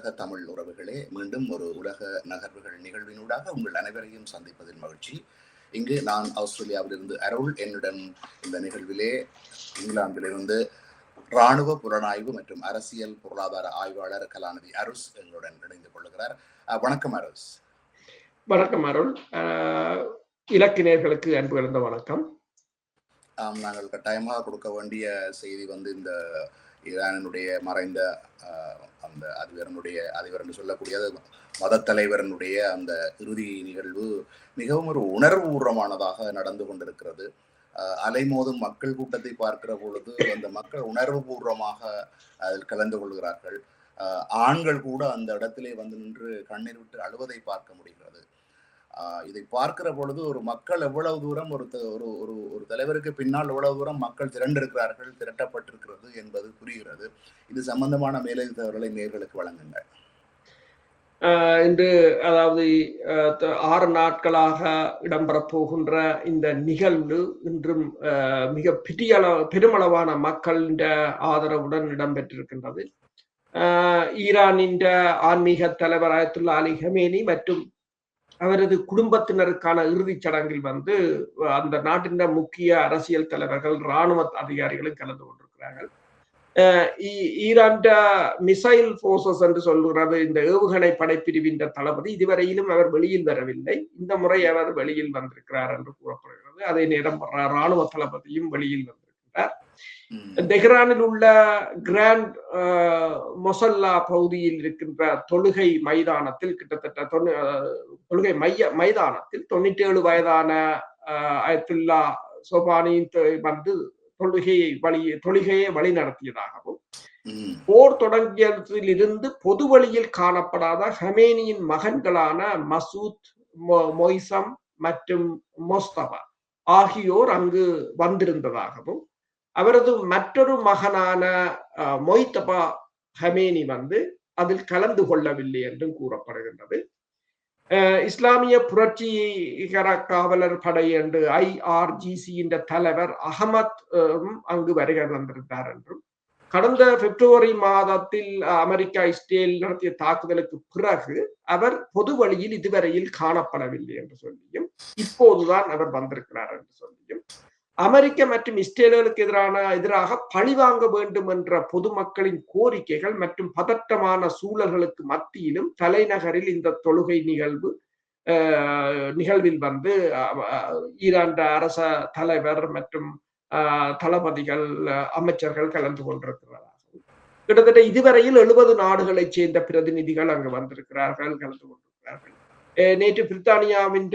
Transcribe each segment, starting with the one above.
உலக தமிழ் உறவுகளே, மீண்டும் ஒரு உலக நகர்வுகள் நிகழ்வினூடாக உங்கள் அனைவரையும் சந்திப்பதில் மகிழ்ச்சி. இங்கு நான் ஆஸ்திரேலியாவிலிருந்து அருள், என்னுடன் இந்த நிகழ்விலே இங்கிலாந்திலிருந்து இராணுவ புலனாய்வு மற்றும் அரசியல் பொருளாதார ஆய்வாளர் கலாநிதி அருஸ் எங்களுடன் இணைந்து கொள்கிறார். வணக்கம் அருஸ். வணக்கம் அருள். இலக்கினர்களுக்கு அன்பு கலந்த வணக்கம். நாங்கள் கட்டாயமாக கொடுக்க வேண்டிய செய்தி இந்த ஈரானுடைய மறைந்த அந்த அதிபர் என்று சொல்லக்கூடிய மத தலைவரனுடைய அந்த இறுதி நிகழ்வு மிகவும் ஒரு உணர்வு பூர்வமானதாக நடந்து கொண்டிருக்கிறது. அலைமோதும் மக்கள் கூட்டத்தை பார்க்கிற பொழுது அந்த மக்கள் உணர்வு பூர்வமாக அதில் கலந்து கொள்கிறார்கள். ஆண்கள் கூட அந்த இடத்திலே நின்று கண்ணீர் விட்டு அழுவதை பார்க்க முடிகிறது. இதை பார்க்கிற பொழுது ஒரு மக்கள் எவ்வளவு தூரம் ஒரு தலைவருக்கு பின்னால் எவ்வளவு தூரம் மக்கள் திரண்டிருக்கிறார்கள், திரட்டப்பட்டிருக்கிறது என்பது புரிகிறது. இது சம்பந்தமான மேலதிகளை நேயர்களுக்கு வழங்குங்கள். இன்று அதாவது 6 நாட்களாக இடம்பெறப் போகின்ற இந்த நிகழ்வு இன்றும் மிக பெருமளவான மக்களின் ஆதரவுடன் இடம்பெற்றிருக்கின்றது. ஈரானின் ஆன்மீக தலைவர் அயத்துல்லா அலி ஹமேனி மற்றும் அவரது குடும்பத்தினருக்கான இறுதிச் சடங்கில் அந்த நாட்டின் முக்கிய அரசியல் தலைவர்கள், இராணுவ அதிகாரிகளும் கலந்து கொண்டிருக்கிறார்கள். ஈரான் மிசைல் போர்சஸ் என்று சொல்கிறது இந்த ஏவுகணை படைப்பிரிவின் தளபதி இதுவரையிலும் அவர் வெளியில் வரவில்லை. இந்த முறை அவர் வெளியில் வந்திருக்கிறார் என்று கூறப்படுகிறது. அதே நேரம் இராணுவ தளபதியும் வெளியில் வந்திருக்கிறார். தெஹ்ரானில் உள்ள கிராண்ட் மொசல்லா பகுதியில் இருக்கின்ற தொழுகை மைதானத்தில் கிட்டத்தட்ட தொழுகை மைதானத்தில் 97 வயதான அயத்துல்லா சோபானியின் தொழுகையை வழி நடத்தியதாகவும், போர் தொடங்கியதில் இருந்து பொது வழியில் காணப்படாத ஹமேனியின் மகன்களான மசூத், மொய்சம் மற்றும் மொஸ்தபா ஆகியோர் அங்கு வந்திருந்ததாகவும், அவரது மற்றொரு மகனான மொய்தபா ஹமேனி அதில் கலந்து கொள்ளவில்லை என்றும் கூறப்படுகின்றது. இஸ்லாமிய புரட்சிகர காவலர் படை என்று IRGC தலைவர் அகமத் அங்கு வருகை தந்திருந்தார் என்றும், கடந்த பிப்ரவரி மாதத்தில் அமெரிக்கா இஸ்ரேல் நடத்திய தாக்குதலுக்கு பிறகு அவர் பொது வழியில் இதுவரையில் காணப்படவில்லை என்று சொல்லியும், இப்போதுதான் அவர் வந்திருக்கிறார் என்று சொல்லியும், அமெரிக்க மற்றும் இஸ்ரேலுக்கு எதிராக பழிவாங்க வேண்டும் என்ற பொதுமக்களின் கோரிக்கைகள் மற்றும் பதற்றமான சூழல்களுக்கு மத்தியிலும் தலைநகரில் இந்த தொழுகை நிகழ்வில் ஈரான் அரச தலைவர் மற்றும் தளபதிகள், அமைச்சர்கள் கலந்து கொண்டிருக்கிறார்கள். கிட்டத்தட்ட இதுவரையில் 70 நாடுகளைச் சேர்ந்த பிரதிநிதிகள் அங்கு வந்திருக்கிறார்கள், கலந்து கொண்டிருக்கிறார்கள். நேற்று பிரித்தானியாவின்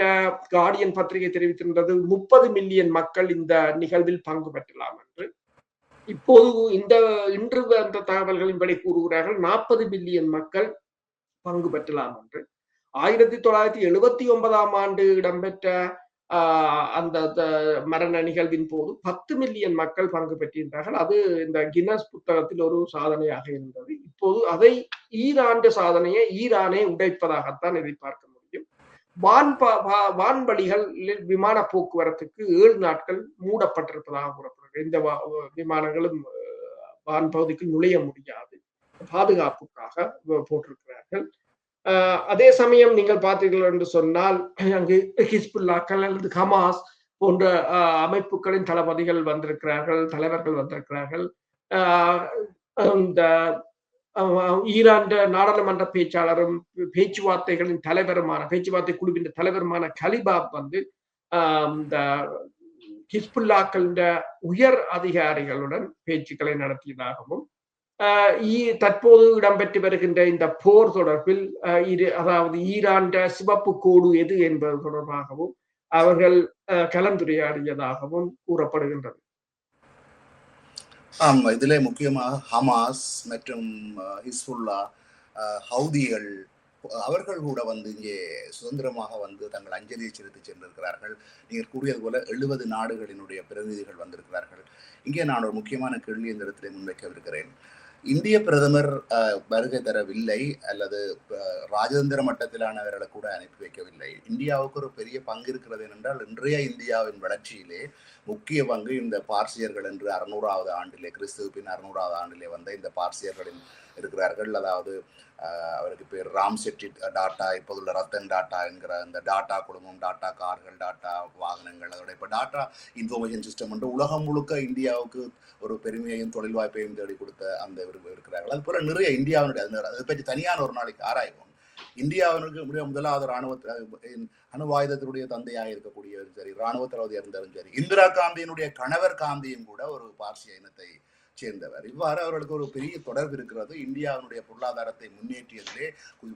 கார்டியன் பத்திரிகை தெரிவித்திருந்தது 30 மில்லியன் மக்கள் இந்த நிகழ்வில் பங்கு பெற்றலாம் என்று. இப்போது இன்று அந்த தகவல்களின்படி கூறுகிறார்கள் 40 மில்லியன் மக்கள் பங்கு பெற்றலாம் என்று. 1979ஆம் ஆண்டு இடம்பெற்ற அந்த மரண நிகழ்வின் போது 10 மில்லியன் மக்கள் பங்கு பெற்றிருந்தார்கள். அது இந்த கின்னஸ் புத்தகத்தில் ஒரு சாதனையாக இருந்தது. இப்போது அதை சாதனையை ஈரானே உடைப்பதாகத்தான் எதிர்பார்க்க முடியும். வான்வழிகள் விமான போக்குவரத்துக்கு 7 நாட்கள் மூடப்பட்டிருப்பதாக கூறப்படுகிறது. இந்த விமானங்களும் வான்பகுதிக்கு நுழைய முடியாது, பாதுகாப்புக்காக போட்டிருக்கிறார்கள். அதே சமயம் நீங்கள் பார்த்தீர்கள் என்று சொன்னால் அங்கு ஹிஸ்புல்லாக்கள் அல்லது ஹமாஸ் போன்ற அமைப்புகளின் தளபதிகள் வந்திருக்கிறார்கள், தலைவர்கள் வந்திருக்கிறார்கள். இந்த ஈரான் நாடாளுமன்ற பேச்சாளரும் பேச்சுவார்த்தை குழுவின் தலைவருமான கலிபாப் இந்த ஹிஸ்புல்லாக்களின் உயர் அதிகாரிகளுடன் பேச்சுக்களை நடத்தியதாகவும், தற்போது இடம்பெற்று வருகின்ற இந்த போர் தொடர்பில் அதாவது ஈரான் சிவப்பு கோடு எது என்பது தொடர்பாகவும் அவர்கள் கலந்துரையாடியதாகவும் கூறப்படுகின்றது. இதிலே முக்கியமாக ஹமாஸ் மற்றும் ஹிஸ்புல்லா, ஹவுதிகள் அவர்கள் கூட இங்கே சுதந்திரமாக தங்கள் அஞ்சலியை செலுத்தி சென்றிருக்கிறார்கள். நீங்கள் கூறியது போல 70 நாடுகளினுடைய பிரதிநிதிகள் வந்திருக்கிறார்கள். இங்கே நான் ஒரு முக்கியமான கேள்வி இந்த இடத்திலே முன்வைக்கவிருக்கிறேன். இந்திய பிரதமர் வருகை தரவில்லை அல்லது ராஜதந்திர மட்டத்திலானவர்களை கூட அனுப்பி வைக்கவில்லை. இந்தியாவுக்கு ஒரு பெரிய பங்கு இருக்கிறது என்றால், இன்றைய இந்தியாவின் வளர்ச்சியிலே முக்கிய பங்கு இந்த பார்சியர்கள் என்று 600வது ஆண்டிலே, கிறிஸ்துவின் 600வது ஆண்டிலே இந்த பார்சியர்களின் இருக்கிறார்கள். அதாவது அவருக்கு பேர் ராம் செட்டி டாட்டா, இப்போதுள்ள ரத்தன் டாட்டா என்கிற அந்த டாட்டா குடும்பம், டாட்டா கார்கள், டாட்டா வாகனங்கள், அதோட இப்போ டாட்டா இன்ஃபர்மேஷன் சிஸ்டம் என்று உலகம் முழுக்க இந்தியாவுக்கு ஒரு பெருமையையும் தொழில் வாய்ப்பையும் தேடி கொடுத்த அந்த இருக்கிறார்கள். அது போல நிறைய இந்தியாவினுடைய அதை பற்றி தனியான ஒரு நாளைக்கு ஆராய்வோம். இந்தியாவினுக்கு முதலாவது ராணுவ அணுவாயுதத்தினுடைய தந்தையாக இருக்கக்கூடியவரும் சரி, ராணுவ தளபதியாக இருந்தாலும் சரி, இந்திரா காந்தியினுடைய கணவர் காந்தியும் கூட ஒரு பார்சிய இனத்தை சேர்ந்தவர். இவ்வாறு அவர்களுக்கு ஒரு பெரிய தொடர்பு இருக்கிறது. இந்தியாவினுடைய பொருளாதாரத்தை முன்னேற்றியதிலே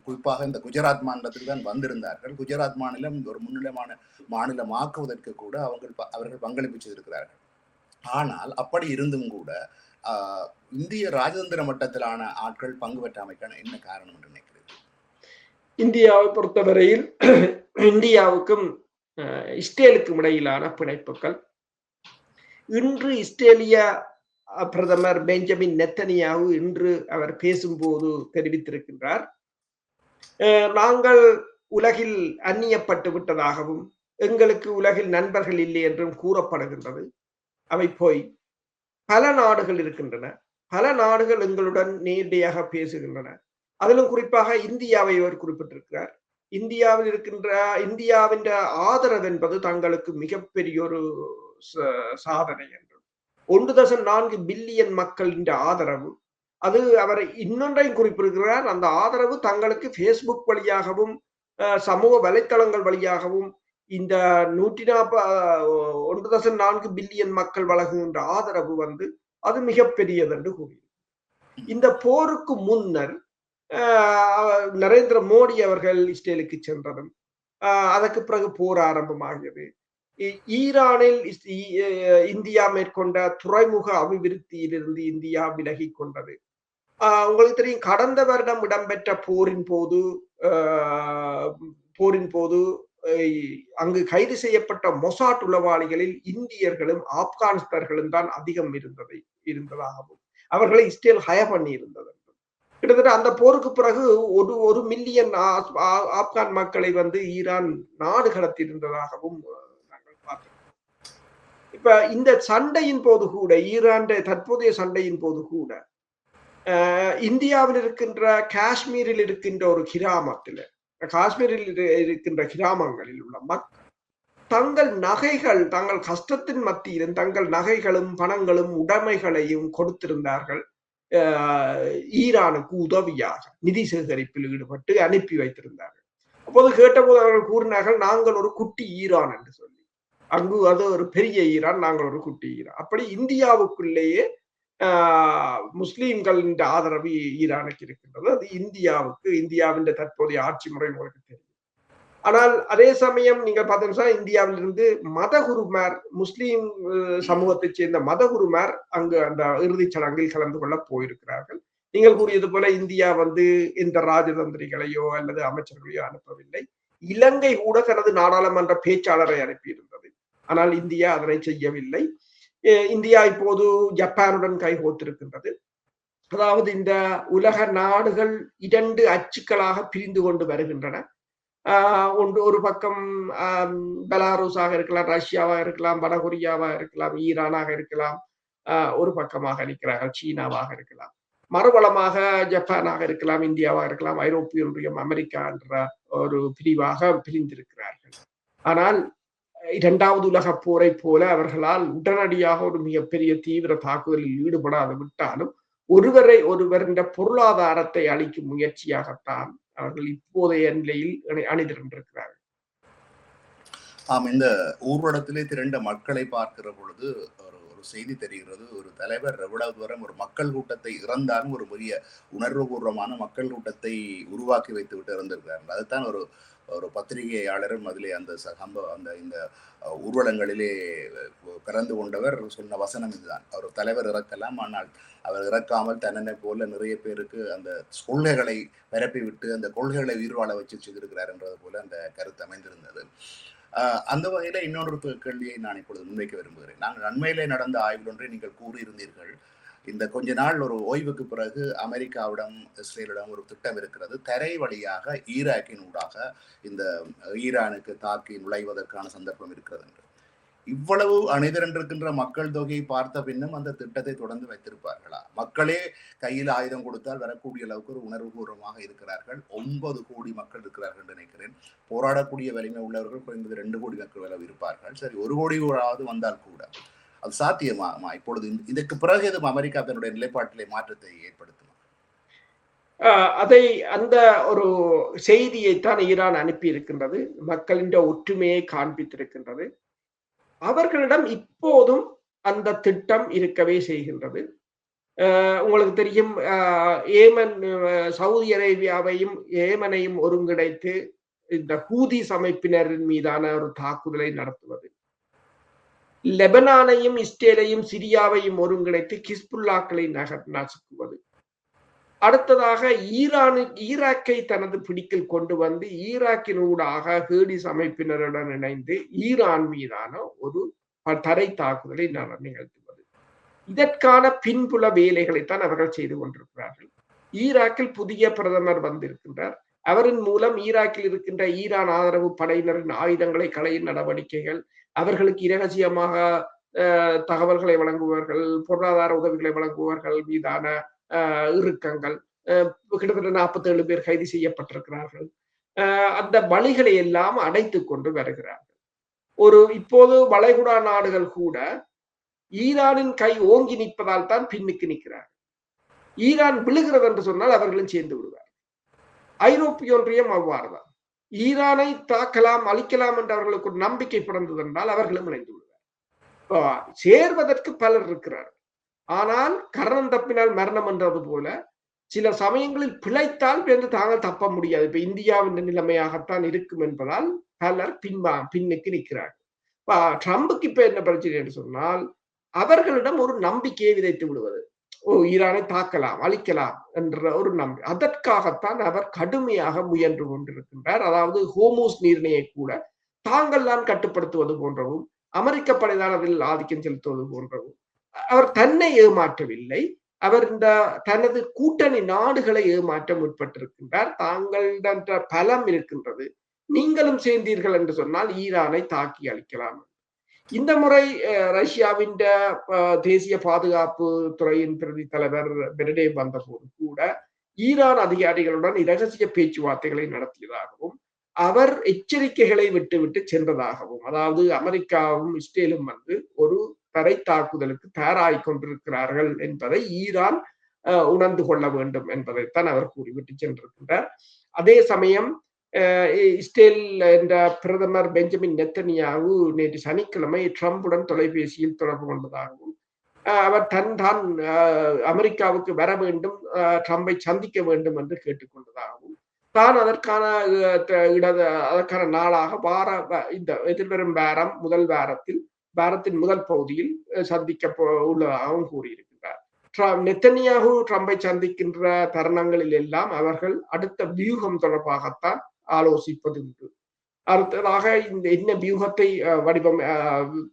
குறிப்பாக இந்த குஜராத் மாநிலத்துக்கு தான் வந்திருந்தார்கள். குஜராத் மாநிலம் ஒரு முன்னிலைமான மாநிலமாக்குவதற்கு கூட அவர்கள் பங்களிப்பு செய்திருக்கிறார்கள். ஆனால் அப்படி இருந்தும் கூட இந்திய ராஜதந்திர மட்டத்திலான ஆட்கள் பங்கு பெற்றாமைக்கான என்ன காரணம் என்று நினைக்கிறேன்? இந்தியாவை பொறுத்தவரையில் இந்தியாவுக்கும் இஸ்ரேலுக்கும் இடையிலான பிணைப்புகள் இன்று இஸ்ரேலிய பிரதமர் பெஞ்சமின் நெத்தனியாகு இன்று அவர் பேசும்போது தெரிவித்திருக்கின்றார், நாங்கள் உலகில் அந்நியப்பட்டு விட்டதாகவும் எங்களுக்கு உலகில் நண்பர்கள் இல்லை என்றும் கூறப்படுகின்றது. அவை போய் பல நாடுகள் இருக்கின்றன, பல நாடுகள் எங்களுடன் நேரடியாக பேசுகின்றன. அதிலும் குறிப்பாக இந்தியாவை அவர் குறிப்பிட்டிருக்கிறார். இந்தியாவில் இருக்கின்ற இந்தியாவின் ஆதரவு என்பது தங்களுக்கு மிகப்பெரிய ஒரு சாதனை என்று. 1.4 பில்லியன் மக்களின் ஆதரவு. அது அவர் இன்னொன்றையும் குறிப்பிடுகிறார், அந்த ஆதரவு தங்களுக்கு பேஸ்புக் வழியாகவும் சமூக வலைத்தளங்கள் வழியாகவும் இந்த 1.4 பில்லியன் மக்கள் வழங்குகின்ற ஆதரவு அது மிகப்பெரியது என்று கூறி. இந்த போருக்கு முன்னர் நரேந்திர மோடி அவர்கள் இஸ்ரேலுக்கு சென்றதும் அதற்கு பிறகு போர் ஆரம்பமாகியது. ஈரானில் இந்தியா மேற்கொண்ட துறைமுக அபிவிருத்தியிலிருந்து இந்தியா விலகி கொண்டது. உங்களுக்கு தெரியும், கடந்த வருடம் இடம்பெற்ற போரின் போது அங்கு கைது செய்யப்பட்ட மொசாட் உளவாளிகளில் இந்தியர்களும் ஆப்கானிஸ்தர்களும் தான் அதிகம் இருந்ததாகவும் அவர்களை இஸ்ரேல் ஹயர் பண்ணி இருந்தது. கிட்டத்தட்ட அந்த போருக்கு பிறகு 1 மில்லியன் ஆப்கான் மக்களை ஈரான் நாடு கடத்தி இருந்ததாகவும் நாங்கள் பார்த்தோம். இப்ப இந்த சண்டையின் போது கூட, ஈரான் தற்போதைய சண்டையின் போது கூட, இந்தியாவில் இருக்கின்ற காஷ்மீரில் இருக்கின்ற ஒரு கிராமத்தில், காஷ்மீரில் இருக்கின்ற கிராமங்களில் உள்ள மக்கள் தங்கள் கஷ்டத்தின் மத்தியிலும் தங்கள் நகைகளும் பணங்களும் உடைமைகளையும் கொடுத்திருந்தார்கள் ஈரானுக்கு உதவியாக நிதி சேகரிப்பில் ஈடுபட்டு அனுப்பி வைத்திருந்தார்கள். அப்போது கேட்டபோது அவர்கள் கூறினார்கள், நாங்கள் ஒரு குட்டி ஈரான் என்று சொல்லி. அங்கு அது ஒரு பெரிய ஈரான், நாங்கள் ஒரு குட்டி ஈரான். அப்படி இந்தியாவுக்குள்ளேயே முஸ்லீம்களின் ஆதரவு ஈரானுக்கு இருக்கின்றது. அது இந்தியாவின் தற்போதைய ஆட்சி முறை உங்களுக்கு தெரியும். ஆனால் அதே சமயம் நீங்க பார்த்தீங்கன்னா இந்தியாவிலிருந்து மதகுருமார், முஸ்லீம் சமூகத்தைச் சேர்ந்த மதகுருமார் அங்கு அந்த இறுதிச் சடங்கில் கலந்து கொள்ள போயிருக்கிறார்கள். நீங்கள் கூறியது போல இந்தியா எந்த ராஜதந்திரிகளையோ அல்லது அமைச்சர்களையோ அனுப்பவில்லை. இலங்கை கூட தனது நாடாளுமன்ற பேச்சாளரை அனுப்பியிருந்தது. ஆனால் இந்தியா அதனை செய்யவில்லை. இந்தியா இப்போது ஜப்பானுடன் கைகோத்திருக்கின்றது. அதாவது இந்த உலக நாடுகள் 2 அச்சுக்களாக பிரிந்து கொண்டு வருகின்றன. ஒரு பக்கம் பெலாரூஸாக இருக்கலாம், ரஷ்யாவாக இருக்கலாம், வடகொரியாவாக இருக்கலாம், ஈரானாக இருக்கலாம், ஒரு பக்கமாக இருக்கிறார்கள் சீனாவாக இருக்கலாம், மறுபலமாக ஜப்பானாக இருக்கலாம், இந்தியாவாக இருக்கலாம், ஐரோப்பிய ஒன்றியம், அமெரிக்கா என்ற ஒரு பிரிவாக பிரிந்திருக்கிறார்கள். ஆனால் 2வது உலக போரை போல அவர்களால் உடனடியாக ஒரு மிகப்பெரிய தீவிர தாக்குதலில் ஈடுபடாது விட்டாலும் ஒருவரின் பொருளாதாரத்தை அளிக்கும் முயற்சியாகத்தான் அவர்கள் இப்போதைய நிலையில் அணிதிரண்டிருக்கிறார்கள். இந்த ஊர்வலத்திலே திரண்ட மக்களை பார்க்கிற பொழுது ஒரு செய்தி தெரிகிறது. ஒரு தலைவர் எவ்வளவு தூரம் ஒரு மக்கள் கூட்டத்தை இறந்தாலும் ஒரு பெரிய உணர்வுபூர்வமான மக்கள் கூட்டத்தை உருவாக்கி வைத்து விட்டு இறந்திருக்கிறார்கள். அதுதான் ஒரு பத்திரிகையாளரும் அதிலே அந்த இந்த ஊர்வலங்களிலே கலந்து கொண்டவர் சொன்ன வசனம் இதுதான். அவர் தலைவர் இறக்கலாம், ஆனால் அவர் இறக்காமல் தன்னனை போல நிறைய பேருக்கு அந்த கொள்கைகளை பரப்பி விட்டு அந்த கொள்கைகளை உயிர் வாழ வச்சு செய்திருக்கிறார் என்றது போல அந்த கருத்து அமைந்திருந்தது. அந்த வகையில இன்னொரு கேள்வியை நான் இப்பொழுது முன்வைக்க விரும்புகிறேன். நாங்கள் அண்மையிலே நடந்த ஆய்வில் ஒன்றை நீங்கள் கூறியிருந்தீர்கள். இந்த கொஞ்ச நாள் ஒரு ஓய்வுக்கு பிறகு அமெரிக்காவிடம் இஸ்ரேலிடம் ஒரு திட்டம் இருக்கிறது, தரை வழியாக ஈராக்கின் ஊடாக இந்த ஈரானுக்கு தாக்கி நுழைவதற்கான சந்தர்ப்பம் இருக்கிறது என்று. இவ்வளவு அணிதிரண்டிருக்கின்ற மக்கள் தொகையை பார்த்த பின்னும் அந்த திட்டத்தை தொடர்ந்து வைத்திருப்பார்களா? மக்களே கையில் ஆயுதம் கொடுத்தால் வரக்கூடிய அளவுக்கு ஒரு உணர்வுபூர்வமாக இருக்கிறார்கள். 9 கோடி மக்கள் இருக்கிறார்கள் என்று நினைக்கிறேன். போராடக்கூடிய வலிமை உள்ளவர்கள் குறைந்தது 2 கோடி மக்கள் அளவு இருப்பார்கள். சரி, 1 கோடி வந்தால் கூட அது சாத்தியமாகுமா? இப்பொழுது இதற்கு பிறகு எதுவும் அமெரிக்கா தன்னுடைய நிலைப்பாட்டிலே மாற்றத்தை ஏற்படுத்துமா? அதை அந்த ஒரு செய்தியைத்தான் ஈரான் அனுப்பி இருக்கின்றது. மக்களின் ஒற்றுமையை காண்பித்திருக்கின்றது. அவர்களிடம் இப்போதும் அந்த திட்டம் இருக்கவே செய்கின்றது. உங்களுக்கு தெரியும், ஏமன், சவுதி அரேபியாவையும் ஏமனையும் ஒருங்கிணைத்து இந்த ஹூதிஸ் அமைப்பினரின் மீதான ஒரு தாக்குதலை நடத்துவது, லெபனானையும் இஸ்ரேலையும் சிரியாவையும் ஒருங்கிணைத்து ஹிஸ்புல்லாக்களை நசுக்குவது, அடுத்ததாக ஈராக்கை தனது பிடிக்கில் கொண்டு வந்து ஈராக்கினூடாக ஹூதிஸ் அமைப்பினருடன் இணைந்து ஈரான் மீதான ஒரு தரை தாக்குதலை நிகழ்த்துவது. இதற்கான பின்புல வேலைகளைத்தான் அவர்கள் செய்து கொண்டிருக்கிறார்கள். ஈராக்கில் புதிய பிரதமர் வந்திருக்கின்றார். அவரின் மூலம் ஈராக்கில் இருக்கின்ற ஈரான் ஆதரவு படையினரின் ஆயுதங்களை களையும் நடவடிக்கைகள், அவர்களுக்கு இரகசியமாக தகவல்களை வழங்குபவர்கள், பொருளாதார உதவிகளை வழங்குபவர்கள் மீதான இறுக்கங்கள், கிட்டத்தட்ட 47 பேர் கைது செய்யப்பட்டிருக்கிறார்கள். அந்த வழிகளை எல்லாம் அடைத்துக் கொண்டு வருகிறார்கள். இப்போது வளைகுடா நாடுகள் கூட ஈரானின் கை ஓங்கி நிற்பதால் தான் பின்னுக்கு நிற்கிறார். ஈரான் விழுகிறது என்று சொன்னால் அவர்களும் சேர்ந்து விடுவார். ஐரோப்பிய ஒன்றியம் அவ்வாறுதான். ஈரானை தாக்கலாம், அழிக்கலாம் என்று அவர்களுக்கு ஒரு நம்பிக்கை பிறந்தது என்றால் அவர்களும் இணைந்து விடுவார். சேர்வதற்கு பலர் இருக்கிறார். ஆனால் கரணம் தப்பினால் மரணம் என்றது போல சில சமயங்களில் பிழைத்தால் என்று தாங்கள் தப்ப முடியாது. இப்ப இந்தியாவின் நிலைமையாகத்தான் இருக்கும் என்பதால் பலர் பின்னுக்கு நிற்கிறார்கள். ட்ரம்புக்கு இப்ப என்ன பிரச்சனை என்று சொன்னால், அவர்களிடம் ஒரு நம்பிக்கையை விதைத்து விடுவது. ஈரானை தாக்கலாம், அழிக்கலாம் என்ற ஒரு நம்பிக்கை. அதற்காகத்தான் அவர் கடுமையாக முயன்று கொண்டிருக்கின்றார். அதாவது ஹோமூஸ் நீரிணையை கூட தாங்கள் தான் கட்டுப்படுத்துவது போன்றவும், அமெரிக்க படைதான் அதில் ஆதிக்கம் செலுத்துவது போன்றவும். அவர் தன்னை ஏமாற்றவில்லை, அவர் இந்த தனது கூட்டணி நாடுகளை ஏமாற்ற முற்பட்டிருக்கின்றார். தாங்களிடம் பலம் இருக்கின்றது, நீங்களும் சேர்ந்தீர்கள் என்று சொன்னால் ஈரானை தாக்கி அழிக்கலாம். இந்த முறை ரஷ்யாவின் தேசிய பாதுகாப்பு துறையின் பிரதி தலைவர் பெர்டே வந்தபோது கூட ஈரான் அதிகாரிகளுடன் இரகசிய பேச்சுவார்த்தைகளை நடத்தியதாகவும், அவர் எச்சரிக்கைகளை விட்டு சென்றதாகவும், அதாவது அமெரிக்காவும் இஸ்ரேலும் வந்து ஒரு தரை தாக்குதலுக்கு தயாராகி கொண்டிருக்கிறார்கள் என்பதை ஈரான் உணர்ந்து கொள்ள வேண்டும் என்பதைத்தான் அவர் கூறிவிட்டு சென்றிருக்கின்றார். அதே சமயம் இஸ்ரேல் என்ற பிரதமர் பெஞ்சமின் நெத்தனியாகு நேற்று சனிக்கிழமை ட்ரம்புடன் தொலைபேசியில் தொடர்பு கொண்டதாகவும், அவர் தான் அமெரிக்காவுக்கு வர வேண்டும், ட்ரம்பை சந்திக்க வேண்டும் என்று கேட்டுக்கொண்டதாகவும், தான் அதற்கான நாளாக இந்த எதிர்வரும் முதல் வாரத்தின் முதல் பகுதியில் சந்திக்க உள்ளதாகவும் கூறியிருக்கிறார். நெத்தனியாகு ட்ரம்பை சந்திக்கின்ற தருணங்களில் எல்லாம் அவர்கள் அடுத்த வியூகம் தொடர்பாகத்தான் ஆலோசிப்பது உண்டு. அடுத்ததாக இந்த என்ன வியூகத்தை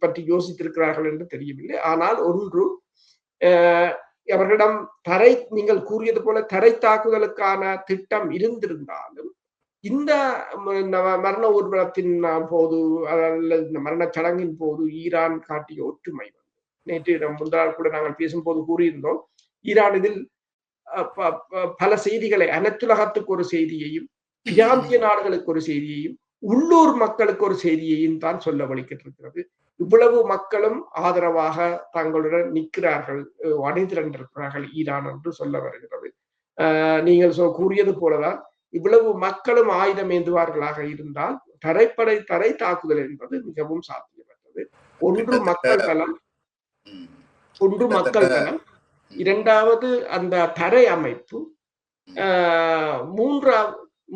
பற்றி யோசித்திருக்கிறார்கள் என்று தெரியவில்லை. ஆனால் ஒன்று, அவர்களிடம் நீங்கள் கூறியது போல தரை தாக்குதலுக்கான திட்டம் இருந்திருந்தாலும் இந்த மரண ஊர்வலத்தின் போது அல்லது இந்த மரண சடங்கின் போது ஈரான் காட்டிய ஒற்றுமை நேற்று முந்தாள் கூட நாங்கள் பேசும்போது கூறியிருந்தோம். ஈரான் இதில் பல செய்திகளை, அனைத்துலகத்துக்கு ஒரு செய்தியையும், பிராந்திய நாடுகளுக்கு ஒரு செய்தியையும், உள்ளூர் மக்களுக்கு ஒரு செய்தியையும் தான் சொல்ல வலிக்கிட்டிருக்கிறது. இவ்வளவு மக்களும் ஆதரவாக தங்களுடன் நிற்கிறார்கள், அணிதிரண்டிருக்கிறார்கள் ஈரான் என்று சொல்ல வருகிறது. நீங்கள் கூறியது போலதான் இவ்வளவு மக்களும் ஆயுதம் ஏந்துவார்களாக இருந்தால் தரை தாக்குதல் என்பது மிகவும் சாத்தியமற்றது. ஒன்று மக்கள் பலம், இரண்டாவது அந்த தரை அமைப்பு,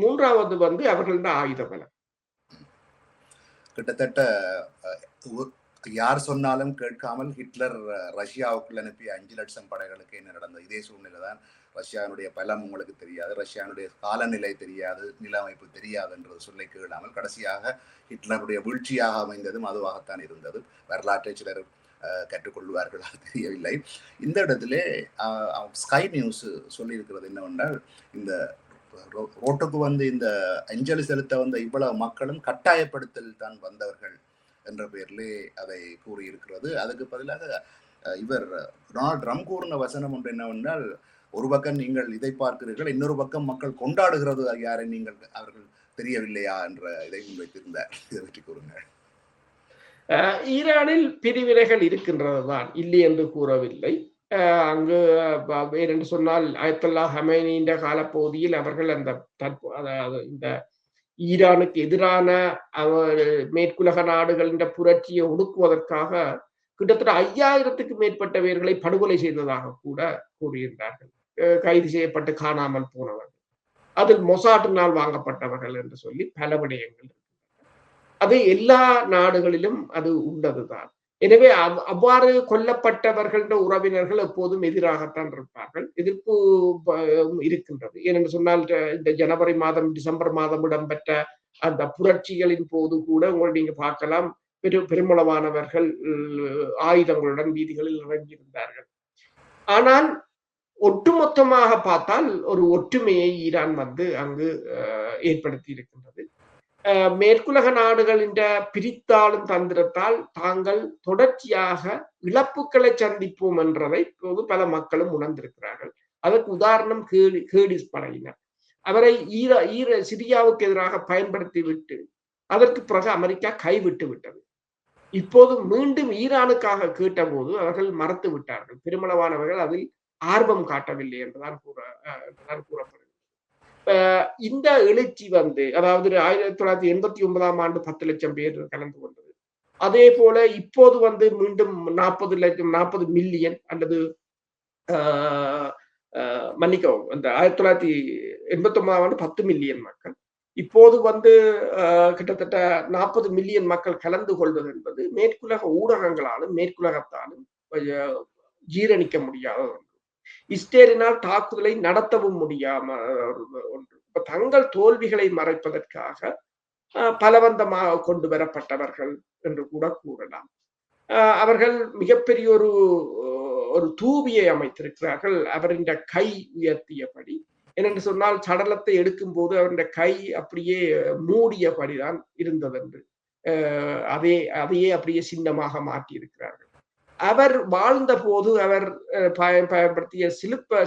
மூன்றாவது வந்து அவர்களின் ஆயுத பலம். கிட்டத்தட்ட யார் சொன்னாலும் கேட்காமல் ஹிட்லர் ரஷ்யாவுக்குள் அனுப்பிய 5 லட்சம் படைகளுக்கு என்ன நடந்தது? இதே சூழ்நிலை தான். ரஷ்யாவினுடைய பலம் உங்களுக்கு தெரியாது, ரஷ்யாவுடைய காலநிலை தெரியாது, நில அமைப்பு தெரியாது என்ற சொல்லை கேளாமல் கடைசியாக ஹிட்லருடைய வீழ்ச்சியாக அமைந்ததும் அதுவாகத்தான் இருந்தது. வரலாற்றை சிலர் கற்றுக்கொள்வார்கள், தெரியவில்லை. இந்த இடத்திலே ஸ்கை நியூஸ் சொல்லியிருக்கிறது என்னவென்றால், இந்த ரோட்டுக்கு வந்து இந்த அஞ்சலி செலுத்த வந்த இவ்வளவு மக்களும் கட்டாயப்படுத்தல் தான் வந்தவர்கள் என்ற பெயரிலே அதை கூறியிருக்கிறது. அதுக்கு பதிலாக இவர் டொனால்ட் ட்ரம்ப் கூறின வசனம் ஒன்று என்னவென்றால், ஒரு பக்கம் நீங்கள் இதை பார்க்கிறீர்கள், இன்னொரு பக்கம் மக்கள் கொண்டாடுகிறது யாரை நீங்கள் அவர்கள் தெரியவில்லையா என்ற இதை முன்வைத்திருந்தார். இதை பற்றி கூறுங்கள். ஈரானில் பிரிவினைகள் இருக்கின்றது தான், இல்லை என்று கூறவில்லை. அங்கு வேறென்று சொன்னால் அயத்துல்லா ஹமேனியின் காலப்பகுதியில் அவர்கள் அந்த அதாவது இந்த ஈரானுக்கு எதிரான மேற்குலக நாடுகளின் புரட்சியை ஒடுக்குவதற்காக கிட்டத்தட்ட 5000க்கு மேற்பட்டவர்களை படுகொலை செய்ததாக கூட கூறியிருந்தார்கள். கைது செய்யப்பட்டு காணாமல் போனவர்கள், அதில் மொசாட்டினால் வாங்கப்பட்டவர்கள் என்று சொல்லி பல விடயங்கள். அது எல்லா நாடுகளிலும் அது உள்ளதுதான். எனவே அவ்வாறு கொல்லப்பட்டவர்கள் உறவினர்கள் எப்போதும் எதிராகத்தான் இருப்பார்கள். எதிர்ப்பு இருக்கின்றது. ஏனென்று சொன்னால் இந்த ஜனவரி மாதம் டிசம்பர் மாதம் இடம்பெற்ற அந்த புரட்சிகளின் போது கூட நீங்க பார்க்கலாம், பெருமளவானவர்கள் ஆயுதங்களுடன் வீதிகளில் இறங்கியிருந்தார்கள். ஆனால் ஒட்டுமொத்தமாக பார்த்தால் ஒரு ஒற்றுமையை ஈரான் அங்கு ஏற்படுத்தி இருக்கின்றது. மேற்குலக நாடுகளின் பிரித்தாளும் தந்திரத்தால் தாங்கள் தொடர்ச்சியாக இழப்புகளை சந்திப்போம் என்றதை இப்போது பல மக்களும் உணர்ந்திருக்கிறார்கள். அதற்கு உதாரணம் கேர்டிஸ் படையினர். அவரை சிரியாவுக்கு எதிராக பயன்படுத்தி விட்டு அதற்கு பிறகு அமெரிக்கா கைவிட்டு விட்டது. இப்போது மீண்டும் ஈரானுக்காக கேட்டபோது அவர்கள் மறுத்து விட்டார்கள். பெருமளவானவர்கள் அதில் ஆர்வம் காட்டவில்லை என்றுதான் கூறப்படுகிறது. இந்த எழுச்சி அதாவது 1989ஆம் ஆண்டு 10 லட்சம் பேர் கலந்து கொண்டது. அதே போல இப்போது மீண்டும் 40 மில்லியன் அல்லது மன்னிக்கவும், அந்த 1989ஆம் ஆண்டு 10 மில்லியன் மக்கள், இப்போது கிட்டத்தட்ட 40 மில்லியன் மக்கள் கலந்து கொள்வது என்பது மேற்குலக ஊடகங்களாலும் மேற்குலகத்தாலும் ஜீரணிக்க முடியாத ஒன்று. இஸ்ரேலினால் தாக்குதலை நடத்தவும் முடியாம ஒன்று. தங்கள் தோல்விகளை மறைப்பதற்காக பலவந்தமாக கொண்டு வரப்பட்டவர்கள் என்று கூட கூறலாம். அவர்கள் மிகப்பெரிய ஒரு தூபியை அமைத்திருக்கிறார்கள் அவரின் கை உயர்த்தியபடி. ஏனென்று சொன்னால் சடலத்தை எடுக்கும் போது அவருடைய கை அப்படியே மூடியபடிதான் இருந்தது என்று அதையே அப்படியே சின்னமாக மாற்றி இருக்கிறார்கள். அவர் வாழ்ந்த போது அவர் பயன்படுத்திய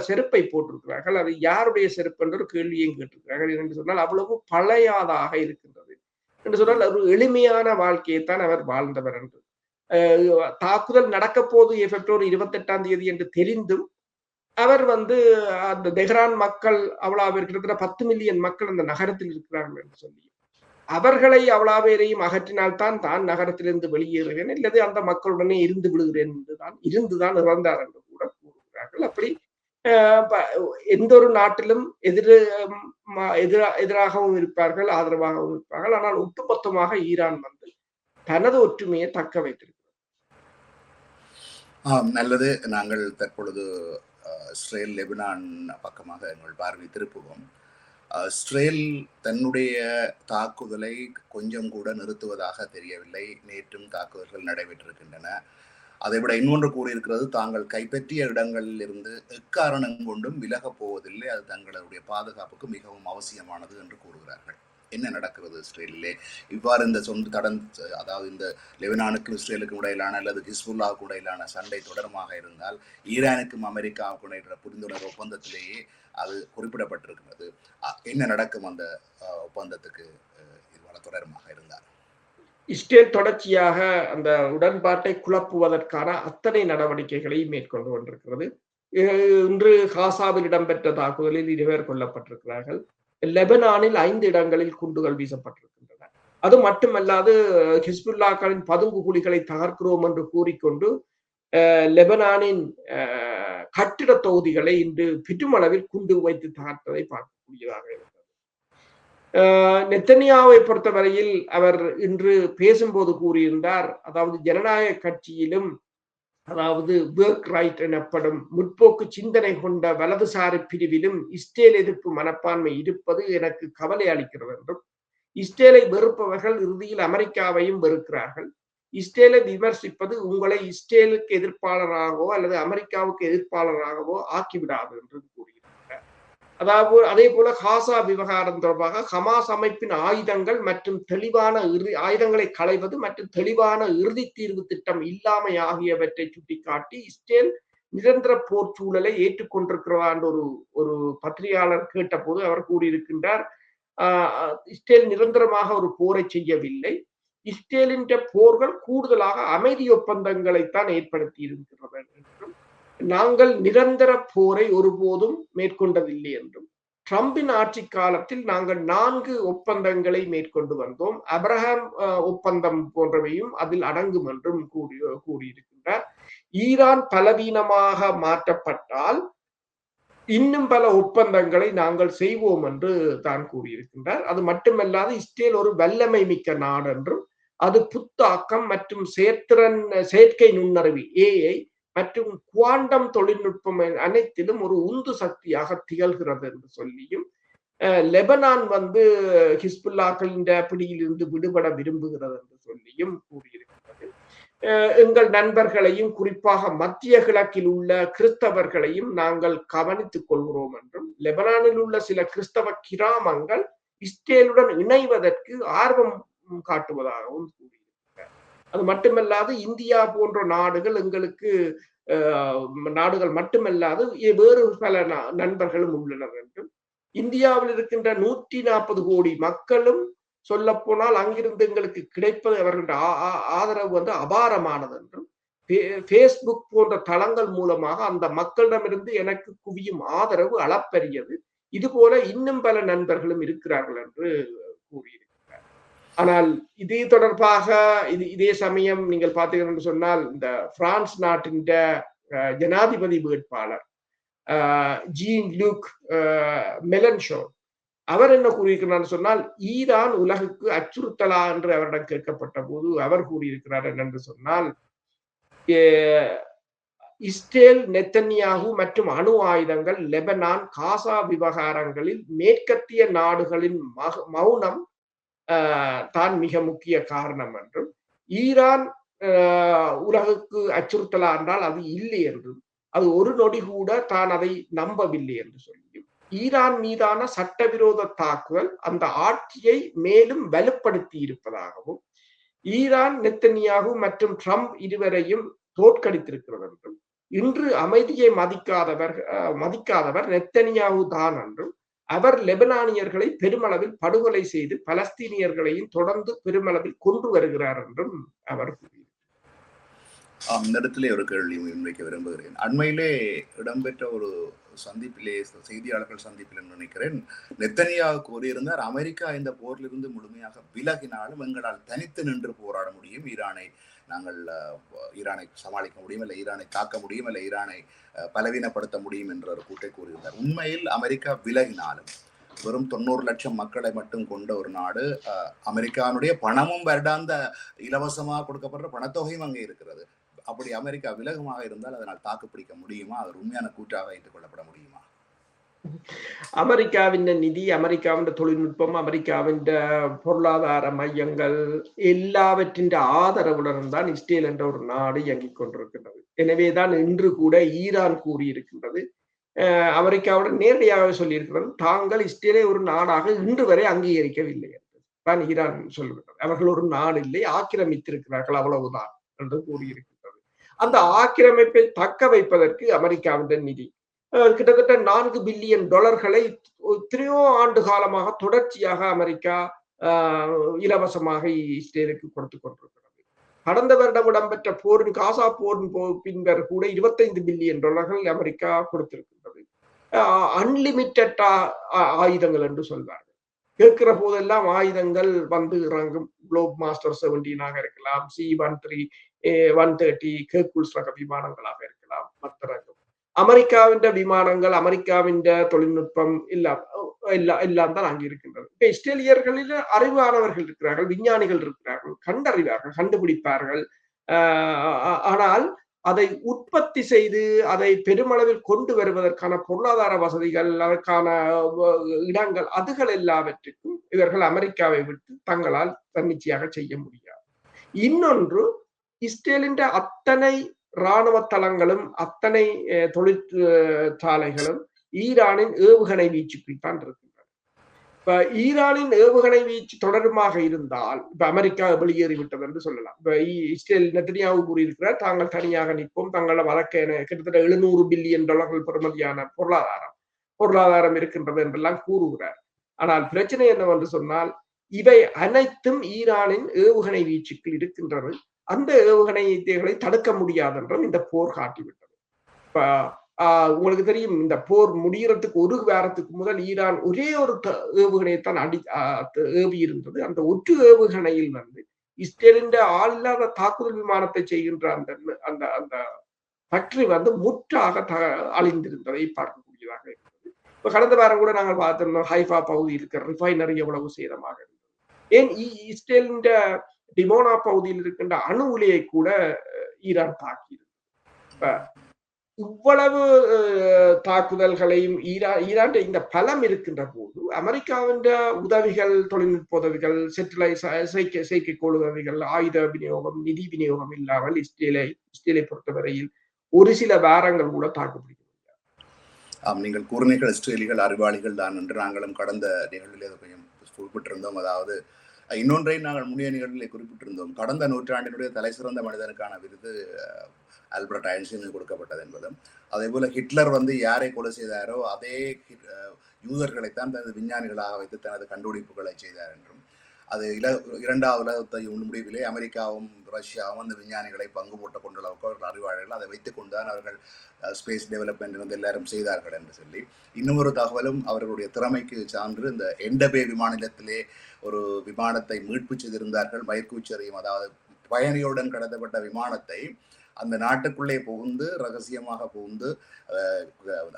செருப்பை போட்டிருக்கிறார்கள். அது யாருடைய செருப்பு என்ற ஒரு கேள்வியும் கேட்டிருக்கிறார்கள். என்று சொன்னால் அவ்வளவு பழையதாக இருக்கின்றது. என்று சொன்னால் ஒரு எளிமையான வாழ்க்கையைத்தான் அவர் வாழ்ந்தவர் என்று. தாக்குதல் நடக்க போது பிப்ரவரி 28ஆம் தேதி என்று தெரிந்தும் அவர் அந்த தெஹ்ரான் மக்கள் அவ்வளவு கிட்டத்தட்ட 10 மில்லியன் மக்கள் அந்த நகரத்தில் இருக்கிறார்கள் என்று சொல்லி அவர்களை அவ்வளவு பேரையும் அகற்றினால்தான் தான் நகரத்திலிருந்து வெளியேறுகிறேன், இல்லது அந்த மக்களுடனே இருந்து விடுகிறேன் இருந்துதான் இறந்தார் என்று கூட கூறுகிறார்கள். அப்படி எந்த ஒரு நாட்டிலும் எதிராகவும் இருப்பார்கள், ஆதரவாகவும் இருப்பார்கள். ஆனால் ஒட்டுமொத்தமாக ஈரான் தனது ஒற்றுமையை தக்க வைத்திருக்கிறது. நல்லது. நாங்கள் தற்பொழுது இஸ்ரேல் லெபனான் பக்கமாக எங்கள் பார்வை திருப்புவோம். இஸ்ரேல் தன்னுடைய தாக்குதலை கொஞ்சம் கூட நிறுத்துவதாக தெரியவில்லை. நேற்றும் தாக்குதல்கள் நடைபெற்றிருக்கின்றன. அதைவிட இன்னொன்று கூறியிருக்கிறது, தாங்கள் கைப்பற்றிய இடங்களில் இருந்து எக்காரணம் கொண்டும் விலகப் போவதில்லை, அது தங்களுடைய பாதுகாப்புக்கு மிகவும் அவசியமானது என்று கூறுகிறார்கள். என்ன நடக்கிறது இஸ்ரேலிலே? இவ்வாறு இந்த அதாவது இந்த லெபனானுக்கும் இஸ்ரேலுக்கும் இடையிலான அல்லது ஹிஸ்புல்லாவுக்கும் இடையிலான சண்டை தொடர்மாக இருந்தால் ஈரானுக்கும் அமெரிக்காவுக்கும் இடையிலான புரிந்துணர்வு ஒப்பந்தத்திலேயே அது குறிப்பிடப்பட்டிருக்கிறது. என்ன நடக்கும் அந்த ஒப்பந்தத்துக்கு இதுவரை தொடர்மாக இருந்தால்? இஸ்ரேல் தொடர்ச்சியாக அந்த உடன்பாட்டை குழப்புவதற்கான அத்தனை நடவடிக்கைகளை மேற்கொண்டு கொண்டிருக்கிறது. இன்று காசாவில் இடம்பெற்ற தாக்குதலில் 2 பேர் கொல்லப்பட்டிருக்கிறார்கள். லெபனானில் 5 இடங்களில் குண்டுகள் வீசப்பட்டிருக்கின்றன. அது மட்டுமல்லாது ஹிஸ்புல்லாக்களின் பதுங்கு குழிகளை தகர்க்கிறோம் என்று கூறிக்கொண்டு லெபனானின் கட்டிட தொகுதிகளை இன்று பெருமளவில் குண்டு வைத்து தகர்த்ததை பார்க்கக்கூடியதாக இருக்கிறது. நெத்தன்யாவை பொறுத்தவரையில் அவர் இன்று பேசும்போது கூறியிருந்தார், அதாவது ஜனநாயக கட்சியிலும் அதாவது ஒர்க் ரைட் எனப்படும் முற்போக்கு சிந்தனை கொண்ட வலதுசாரி பிரிவிலும் இஸ்ரேல் எதிர்ப்பு மனப்பான்மை இருப்பது எனக்கு கவலை அளிக்கிறது என்றும், இஸ்ரேலை வெறுப்பவர்கள் இறுதியில் அமெரிக்காவையும் வெறுக்கிறார்கள், இஸ்ரேலை விமர்சிப்பது உங்களை இஸ்ரேலுக்கு எதிர்ப்பாளராகவோ அல்லது அமெரிக்காவுக்கு எதிர்ப்பாளராகவோ ஆக்கிவிடாது என்று கூறியிருக்கிறார். அதாவது அதே போல காசா விவகாரம் தொடர்பாக ஹமாஸ் அமைப்பின் ஆயுதங்கள் மற்றும் தெளிவான ஆயுதங்களை களைவது மற்றும் தெளிவான இறுதி தீர்வு திட்டம் இல்லாமை ஆகியவற்றை சுட்டிக்காட்டி இஸ்ரேல் நிரந்தர போர் சூழலை ஏற்றுக்கொண்டிருக்கிறதா என்ற ஒரு பத்திரிகையாளர் கேட்டபோது அவர் கூறியிருக்கின்றார், இஸ்ரேல் நிரந்தரமாக ஒரு போரை செய்யவில்லை, இஸ்ரேலின் போர்கள் கூடுதலாக அமைதி ஒப்பந்தங்களைத்தான் ஏற்படுத்தி இருக்கிறது என்றும், நாங்கள் நிரந்தர போரை ஒருபோதும் மேற்கொண்டதில்லை என்றும், ட்ரம்பின் ஆட்சி காலத்தில் நாங்கள் 4 ஒப்பந்தங்களை மேற்கொண்டு வந்தோம், அப்ரஹாம் ஒப்பந்தம் போன்றவையும் அதில் அடங்கும் என்றும் கூறியிருக்கின்றார். ஈரான் பலவீனமாக மாற்றப்பட்டால் இன்னும் பல ஒப்பந்தங்களை நாங்கள் செய்வோம் என்று தான் கூறியிருக்கின்றார். அது மட்டுமல்லாது இஸ்ரேல் ஒரு வல்லமை மிக்க நாடு என்றும், அது புத்தாக்கம் மற்றும் செயற்கை நுண்ணறிவு AI மற்றும் குவாண்டம் தொழில்நுட்பம் அனைத்திலும் ஒரு உந்து சக்தியாக திகழ்கிறது என்று சொல்லியும், லெபனான் ஹிஸ்புல்லாக்களின் பிடியிலிருந்து விடுபட விரும்புகிறது என்று சொல்லியும் கூறியிருக்கிறது. எங்கள் நண்பர்களையும் குறிப்பாக மத்திய கிழக்கில் உள்ள கிறிஸ்தவர்களையும் நாங்கள் கவனித்துக் கொள்கிறோம் என்றும், லெபனானில் உள்ள சில கிறிஸ்தவ கிராமங்கள் இஸ்ரேலுடன் இணைவதற்கு ஆர்வம் காட்டுவதாகவும் கூறியிருக்கிறார். அது மட்டுமல்லாது இந்தியா போன்ற நாடுகள் எங்களுக்கு நாடுகள் மட்டுமல்லாது வேறு பல நண்பர்களும் உள்ளனர் என்றும், இந்தியாவில் இருக்கின்ற 140 கோடி மக்களும் சொல்ல போனால் அங்கிருந்து எங்களுக்கு கிடைப்பது அவர்களுடைய ஆதரவு அபாரமானது என்றும், பேஸ்புக் போன்ற தளங்கள் மூலமாக அந்த மக்களிடமிருந்து எனக்கு குவியும் ஆதரவு அளப்பரியது, இது போல இன்னும் பல நண்பர்களும் இருக்கிறார்கள் என்று கூறியிருக்கிறார். ஆனால் இதே தொடர்பாக இதே சமயம் நீங்கள் பார்த்தீர்கள் என்று சொன்னால், இந்த பிரான்ஸ் நாட்டின் ஜனாதிபதி வேட்பாளர் ஜீன் லூக் மெலன்ஷோன் அவர் என்ன கூறியிருக்கிறார் சொன்னால், ஈரான் உலகுக்கு அச்சுறுத்தலா என்று அவரிடம் கேட்கப்பட்ட போது அவர் கூறியிருக்கிறார் என்னென்று சொன்னால், இஸ்ரேல், நெத்தன்யாகு மற்றும் அணு ஆயுதங்கள், லெபனான், காசா விவகாரங்களில் மேற்கத்திய நாடுகளின் மௌனம் தான் மிக முக்கிய காரணம் என்றும், ஈரான் உலகுக்கு அச்சுறுத்தலா என்றால் அது இல்லை என்றும், அது ஒரு நொடி கூட தான் அதை நம்பவில்லை என்று சொல்லியும், ஈரான் மீதான சட்டவிரோத தாக்குதல் அந்த ஆட்சியை மேலும் வலுப்படுத்தி இருப்பதாகவும், ஈரான், நெத்தன்யாகு மற்றும் ட்ரம்ப் இருவரையும் தோற்கடித்திருக்கிறது என்றும், இன்று அமைதியை மதிக்காதவர் நெத்தன்யாகு தான் என்றும், அவர் லெபனானியர்களை பெருமளவில் படுகொலை செய்து பலஸ்தீனியர்களையும் தொடர்ந்து பெருமளவில் கொண்டு வருகிறார் என்றும் அவர் கூறினார். இந்த இடத்திலே ஒரு கேள்வி முன்வைக்க விரும்புகிறேன். அண்மையிலே இடம்பெற்ற ஒரு சந்திப்பிலே, செய்தியாளர்கள் சந்திப்பில் நினைக்கிறேன், நெத்தனியாகு கூறியிருந்தார், அமெரிக்கா இந்த போரிலிருந்து முழுமையாக விலகினாலும் எங்களால் தனித்து நின்று போராட முடியும், ஈரானை சமாளிக்க முடியும், இல்லை ஈரானை தாக்க முடியும், இல்லை ஈரானை பலவீனப்படுத்த முடியும் என்ற ஒரு கூட்டை கூறியிருந்தார். உண்மையில் அமெரிக்கா விலகினாலும் வெறும் 90 லட்சம் மக்களை மட்டும் கொண்ட ஒரு நாடு, அமெரிக்காவுடைய பணமும் வருடாந்த இலவசமாக கொடுக்கப்படுற பணத்தொகையும் அங்கே இருக்கிறது. அப்படி அமெரிக்கா விலகுமாக இருந்தால் அதனால் தாக்கு பிடிக்க முடியுமா? அது உண்மையான கூட்டாக ஏற்றுக்கொள்ளப்பட முடியுமா? அமெரிக்காவின் நிதி, அமெரிக்காவின் தொழில்நுட்பம், அமெரிக்காவின் பொருளாதார மையங்கள் எல்லாவற்றின் ஆதரவுடன் தான் இஸ்ரேல் என்ற ஒரு நாடு இயங்கிக் கொண்டிருக்கின்றது. எனவேதான் இன்று கூட ஈரான் கூறியிருக்கின்றது, அமெரிக்காவுடன் நேரடியாக சொல்லியிருக்கிறது, தாங்கள் இஸ்ரேலை ஒரு நாடாக இன்று வரை அங்கீகரிக்கவில்லை என்று தான் ஈரான் சொல்லுகிறது. அவர்கள் ஒரு நாடு இல்லை, ஆக்கிரமித்திருக்கிறார்கள், அவ்வளவுதான் என்று கூறியிருக்கிறது. அந்த ஆக்கிரமிப்பை தக்க வைப்பதற்கு அமெரிக்காவின் நிதி கிட்டத்தட்ட $4 பில்லியன் எத்தனையோ ஆண்டு காலமாக தொடர்ச்சியாக அமெரிக்கா இலவசமாக இஸ்ரேலுக்கு கொடுத்து கொண்டிருக்கிறது. கடந்த வருடம் இடம்பெற்ற போரின், காசா போரின் பின்னர் கூட $25 பில்லியன் அமெரிக்கா கொடுத்திருக்கின்றது. அன்லிமிட்டட் ஆயுதங்கள் என்று சொல்வார்கள். கேட்கிற போதெல்லாம் ஆயுதங்கள் இறங்கும். குளோப் மாஸ்டர் 17 இருக்கலாம், C-130, 130 ஹெர்குல்ஸ் ரக விமானங்களாக இருக்கலாம், மற்ற அமெரிக்காவின் விமானங்கள், அமெரிக்காவின் தொழில்நுட்பம் எல்லாம் தான் அங்கே இருக்கின்றது. இப்ப இஸ்ரேலியர்களில் அறிவானவர்கள் இருக்கிறார்கள், விஞ்ஞானிகள் இருக்கிறார்கள், கண்டறிவார்கள், கண்டுபிடிப்பார்கள். ஆனால் அதை உற்பத்தி செய்து அதை பெருமளவில் கொண்டு வருவதற்கான பொருளாதார வசதிகள், அதற்கான இடங்கள், அதுகள் எல்லாவற்றுக்கும் இவர்கள் அமெரிக்காவை விட்டு தங்களால் தன்னிச்சையாக செய்ய முடியாது. இன்னொன்று, இஸ்ரேலின் அத்தனை இராணுவ தளங்களும் அத்தனை தொழிற்சாலைகளும் ஈரானின் ஏவுகணை வீச்சுக்குள் தான் இருக்கின்றன. இப்ப ஈரானின் ஏவுகணை வீச்சு தொடருமாக இருந்தால் இப்ப அமெரிக்கா வெளியேறிவிட்டது என்று சொல்லலாம். இப்ப இஸ்ரேல் நெத்தனியாவு கூறியிருக்கிறார், தாங்கள் தனியாக நிற்போம், தங்களோட வழக்க கிட்டத்தட்ட $700 பில்லியன் பெறுமதியான பொருளாதாரம் இருக்கின்றது என்றெல்லாம் கூறுகிறார். ஆனால் பிரச்சனை என்னவென்று சொன்னால், இவை அனைத்தும் ஈரானின் ஏவுகணை வீச்சுக்குள் இருக்கின்றது. அந்த ஏவுகணைகளை தடுக்க முடியாது என்றும் இந்த போர் காட்டிவிட்டது. இப்ப உங்களுக்கு தெரியும், இந்த போர் முடியறதுக்கு ஒரு வாரத்துக்கு முதல் ஈரான் ஒரே ஒரு ஏவுகணையைத்தான் ஏவி இருந்தது. அந்த ஒற்று ஏவுகணையில் வந்து இஸ்ரேலின் ஆள் இல்லாத தாக்குதல் விமானத்தை செய்கின்ற அந்த அந்த அந்த ஃபேக்டரி வந்து முற்றாக அழிந்திருந்ததை பார்க்கக்கூடியதாக இருந்தது. இப்ப கடந்த வாரம் கூட நாங்கள் பார்த்திருந்தோம், ஹைஃபா பகுதியில் இருக்கிற ரிஃபைனரி எவ்வளவு சேதமாக இருந்தது. ஏன் இஸ்ரேலின் டிமோனா பகுதியில் இருக்கின்ற அணு உலையை கூட ஈரான் தாக்கியிருந்தது. இவ்வளவு தாக்குதல்களையும் ஈரான் இந்த பலம் இருக்கின்ற போது அமெரிக்காவின் உதவிகள், தொழில்நுட்ப உதவிகள், செயற்கைக்கோள் உதவிகள், ஆயுத விநியோகம், நிதி விநியோகம் இல்லாமல் இஸ்ரேலை பொறுத்தவரையில் ஒரு சில வாரங்கள் கூட தாக்குப்பிடிக்க முடியாது. நீங்கள் கூறினீர்கள் இஸ்ரேலிகள் அறிவாளிகள் தான் என்று நாங்களும் கடந்த நிகழ்வில் கொஞ்சம் குறிப்பிட்டிருந்தோம். அதாவது இன்னொன்றை நாங்கள் முன்னைய நிகழ்வுகளை குறிப்பிட்டிருந்தோம். கடந்த நூற்றாண்டினுடைய தலை சிறந்த மனிதனுக்கான விருது ஆல்பர்ட் ஐன்ஸ்டீனுக்கு கொடுக்கப்பட்டது என்பதும், அதே போல ஹிட்லர் வந்து யாரை கொலை செய்தாரோ அதே யூதர்களைத்தான் தனது விஞ்ஞானிகளாக வைத்து தனது கண்டுபிடிப்புகளை செய்தார் என்றும், அது இரண்டாவது உலகத்தையும் முடிவிலே அமெரிக்காவும் ரஷ்யாவும் அந்த விஞ்ஞானிகளை பங்கு போட்டுக் கொண்ட அளவுக்கு அவர்கள் அறிவாளர்கள், அதை வைத்துக் கொண்டுதான் அவர்கள் ஸ்பேஸ் டெவலப்மெண்ட் வந்து எல்லாரும் செய்தார்கள் என்று சொல்லி இன்னும் ஒரு தகவலும் அவர்களுடைய திறமைக்கு சான்று, இந்த எண்டபே விமான நிலையத்திலே ஒரு விமானத்தை மீட்பு செய்திருந்தார்கள். மயக்கூச்சரியும், அதாவது பயணியுடன் கடத்தப்பட்ட விமானத்தை அந்த நாட்டுக்குள்ளே புகுந்து ரகசியமாக புகுந்து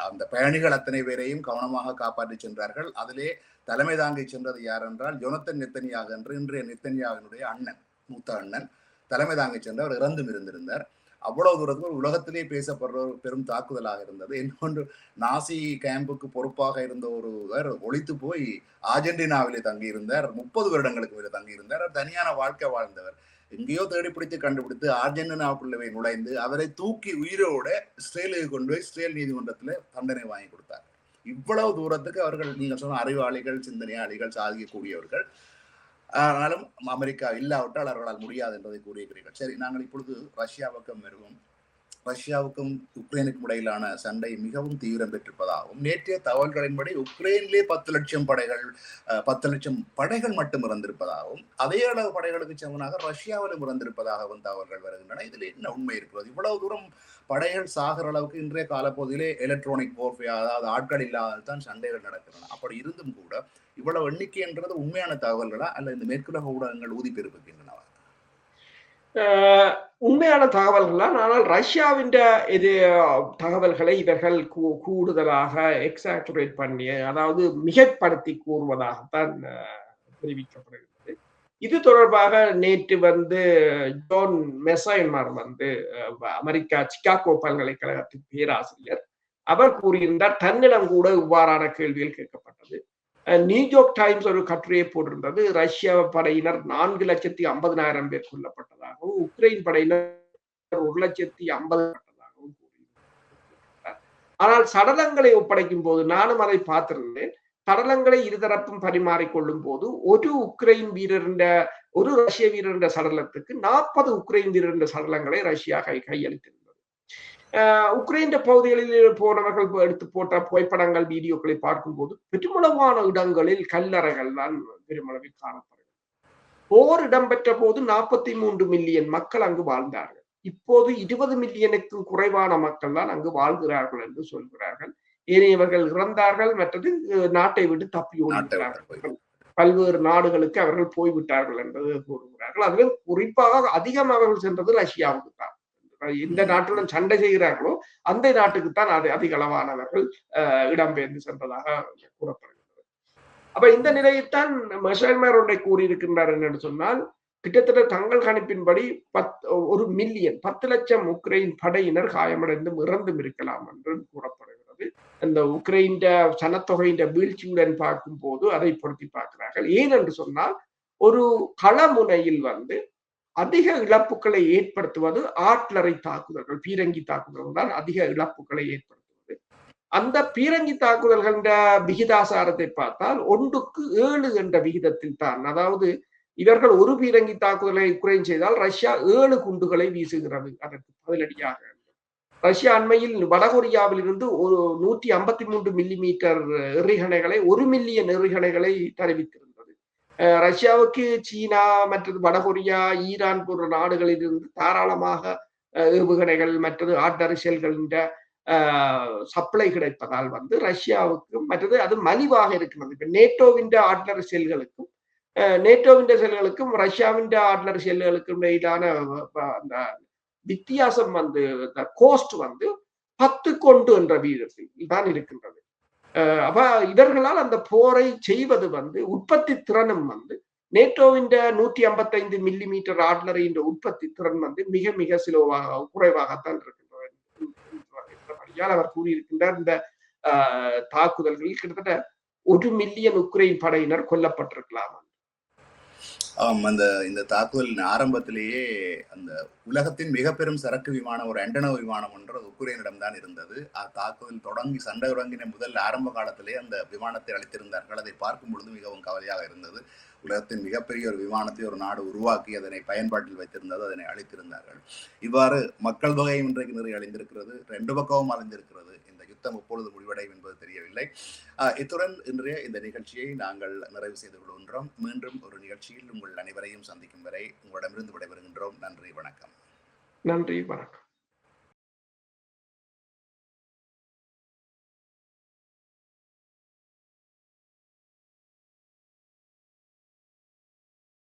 அந்த பயணிகள் அத்தனை பேரையும் கவனமாக காப்பாற்றி சென்றார்கள். அதிலே தலைமை தாங்கி சென்றது யார் என்றால் ஜொனத்தன் நெத்தனியாக என்று இன்றைய நெத்தனியாவினுடைய அண்ணன், மூத்த அண்ணன் தலைமை தாங்கி சென்று அவர் இறந்தும் இருந்திருந்தார். அவ்வளவு தூரத்தில் உலகத்திலே பேசப்படுற ஒரு பெரும் தாக்குதலாக இருந்தது. இன்னொன்று, நாசி கேம்புக்கு பொறுப்பாக இருந்த ஒருவர் ஒழித்து போய் ஆர்ஜென்டினாவிலே தங்கியிருந்தார். 30 வருடங்களுக்கு மேலே தங்கியிருந்தார். தனியான வாழ்க்கை வாழ்ந்தவர். எங்கேயோ தேடி பிடித்து கண்டுபிடித்து ஆர்ஜென்டினாவுக்குள்ளவே நுழைந்து அவரை தூக்கி உயிரோட இஸ்ரேலுக்கு கொண்டு போய் இஸ்ரேல் நீதிமன்றத்தில் தண்டனை வாங்கி கொடுத்தார். இவ்வளவு தூரத்துக்கு அவர்கள், நீங்கள் சொன்ன அறிவாளிகள், சிந்தனையாளிகள், சாதிக்கக்கூடியவர்கள். ஆனாலும் அமெரிக்கா இல்லாவிட்டால் அவர்களால் முடியாது என்பதை கூறியிருக்கிறீர்கள். சரி, நாங்கள் இப்பொழுது ரஷ்யா பக்கம் வருவோம். ரஷ்யாவுக்கும் உக்ரைனுக்கும் இடையிலான சண்டை மிகவும் தீவிரம் பெற்றிருப்பதாகவும், நேற்றைய தகவல்களின்படி உக்ரைனிலே 10 லட்சம் படைகள் மட்டும் இறந்திருப்பதாகவும், அதே அளவு படைகளுக்கு சமனாக ரஷ்யாவிலும் இறந்திருப்பதாகவும் தகவல்கள் வருகின்றன. இதில் என்ன உண்மை இருக்கிறது? இவ்வளவு தூரம் படைகள் சாகிற அளவுக்கு இன்றைய காலப்பகுதியிலே எலக்ட்ரானிக் வார்ஃபேர், அதாவது ஆட்கள் இல்லாததான் சண்டைகள் நடக்கின்றன. அப்படி இருந்தும் கூட இவ்வளவு எண்ணிக்கை என்றது உண்மையான தகவல்களா அல்ல இந்த மேற்குலக ஊடகங்கள் ஊதி பெருக்கின்றனவா? உண்மையான தகவல்களா? ஆனால் ரஷ்யாவின் இது தகவல்களை இவர்கள் கூடுதலாக எக்ஸாக்சுரேட் பண்ணி, அதாவது மிகைப்படுத்தி கூறுவதாகத்தான் தெரிவிக்கப்படுகிறது. இது தொடர்பாக நேற்று வந்து ஜோன் மெசைன்மார் வந்து அமெரிக்கா சிகாகோ பல்கலைக்கழகத்தின் பேராசிரியர், அவர் கூறியிருந்தார், தன்னிடம் கூட இவ்வாறான கேள்விகள் கேட்கப்பட்டது. நியூயார்க் டைம்ஸ் ஒரு கட்டுரையை போட்டிருந்தது. ரஷ்ய படையினர் 4,50,000 பேர் கொல்லப்பட்டதாகவும், உக்ரைன் படையினர் 1,50,000 கூறியிருந்தார். ஆனால் சடலங்களை ஒப்படைக்கும் போது, நானும் அதை பார்த்திருந்தேன், சடலங்களை இருதரப்பும் பரிமாறிக்கொள்ளும் போது ஒரு ரஷ்ய வீரரின் சடலத்துக்கு 40 உக்ரைன் வீரரின் சடலங்களை ரஷ்யா கையளித்திருந்தது. உக்ரைன் பகுதிகளில் போனவர்கள் எடுத்து போட்ட புகைப்படங்கள், வீடியோக்களை பார்க்கும்போது பெருமளவான இடங்களில் கல்லறைகள் தான் பெருமளவில் காணப்படுகிறது. போர் இடம்பெற்ற போது 43 மில்லியன் மக்கள் அங்கு வாழ்ந்தார்கள். இப்போது 20 மில்லியனுக்கும் குறைவான மக்கள் தான் அங்கு வாழ்கிறார்கள் என்று சொல்கிறார்கள். ஏனையவர்கள் இறந்தார்கள், மற்றது நாட்டை விட்டு தப்பி ஓடிவிட்டார்கள், பல்வேறு நாடுகளுக்கு அவர்கள் போய்விட்டார்கள் என்று கூறுகிறார்கள். அதில் குறிப்பாக அதிகம் அவர்கள் சென்றது ரஷ்யாவுக்கு தான். எந்த நாட்டுடன் சண்டை செய்கிறார்களோ அந்த நாட்டுக்குத்தான் அதிக அளவானவர்கள் இடம்பெயர்ந்து சென்றதாக கூறப்படுகிறது. அப்ப இந்த நிலையைத்தான் மெசைன்மார் கூறியிருக்கின்றார் என்று சொன்னால், கிட்டத்தட்ட தங்கள் கணிப்பின்படி 1 மில்லியன் 10 லட்சம் உக்ரைன் படையினர் காயமடைந்தும் இறந்தும் இருக்கலாம் என்று கூறப்படுகிறது. அந்த உக்ரைன் சனத்தொகையின் வீழ்ச்சியுடன் பார்க்கும் போது அதை பொருத்தி பார்க்கிறார்கள். ஏனென்று சொன்னால், ஒரு களமுனையில் வந்து அதிக இழப்புகளை ஏற்படுத்துவது ஆர்ட்லரி தாக்குதல்கள், பீரங்கி தாக்குதல்கள் தான் அதிக இழப்புகளை ஏற்படுத்துவது. அந்த பீரங்கி தாக்குதல்கள் விகிதாசாரத்தை பார்த்தால் 1:7 என்ற விகிதத்தில் தான். அதாவது இவர்கள் ஒரு பீரங்கி தாக்குதலை உக்ரைன் செய்தால் ரஷ்யா 7 குண்டுகளை வீசுகிறது அதற்கு பதிலடியாக. ரஷ்யா அண்மையில் வடகொரியாவில் இருந்து ஒரு 153 மில்லிமீட்டர் எறிகணைகளை 1 மில்லியன் எறிகணைகளை தெரிவித்திருந்தது. ரஷ்யாவுக்கு சீனா மற்றது வடகொரியா, ஈரான் போன்ற நாடுகளில் இருந்து தாராளமாக ஏவுகணைகள் மற்றது ஆட்டரிசல்களின் சப்ளை கிடைப்பதால் ரஷ்யாவுக்கும் மற்றது அது மலிவாக இருக்கிறது. இப்ப நேட்டோவின் ஆட்லரி செல்களுக்கும் நேட்டோவின் செல்களுக்கும் ரஷ்யாவின் ஆட்லரி செல்களுக்கும் இடையிலான அந்த வித்தியாசம் கோஸ்ட் 10 என்ற வீதத்தில் தான் இருக்கின்றது. அப்ப இவர்களால் அந்த போரை செய்வது உற்பத்தி திறனும் நேட்டோவின் 155 மில்லிமீட்டர் ஆட்லரியின் உற்பத்தி திறன் மிக மிக குறைவாகத்தான் இருக்கின்றது. அவர் கூறியிருக்கின்றார் இந்த தாக்குதல்களில் கிட்டத்தட்ட 1 மில்லியன் உக்ரைன் படையினர் கொல்லப்பட்டிருக்கலாம். இந்த தாக்குதலின் ஆரம்பத்திலேயே அந்த உலகத்தின் மிக பெரும் சரக்கு விமானம் ஒரு ஆண்டனோவ் விமானம் ஒன்று உக்ரைனிடம் தான் இருந்தது. தாக்குதல் தொடங்கி சண்டை தொடங்கின முதல் ஆரம்ப காலத்திலே அந்த விமானத்தை அளித்திருந்தார்கள். அதை பார்க்கும் பொழுது மிகவும் கவலையாக இருந்தது. உலகத்தின் மிகப்பெரிய ஒரு விமானத்தை ஒரு நாடு உருவாக்கி அதனை பயன்பாட்டில் வைத்திருந்தது, அதனை அளித்திருந்தார்கள். இவ்வாறு மக்கள் தொகையும் இன்றைக்கு நிறைய அழிந்திருக்கிறது, 2 பக்கமும் அழிந்திருக்கிறது. இந்த யுத்தம் எப்பொழுது முடிவடையும் என்பது தெரியவில்லை. இத்துடன் இன்றைய இந்த நிகழ்ச்சியை நாங்கள் நிறைவு செய்து கொள்கின்றோம். மீண்டும் ஒரு நிகழ்ச்சியில் உங்கள் அனைவரையும் சந்திக்கும் வரை உங்களிடமிருந்து விடைபெறுகின்றோம். நன்றி, வணக்கம். நன்றி, வணக்கம்.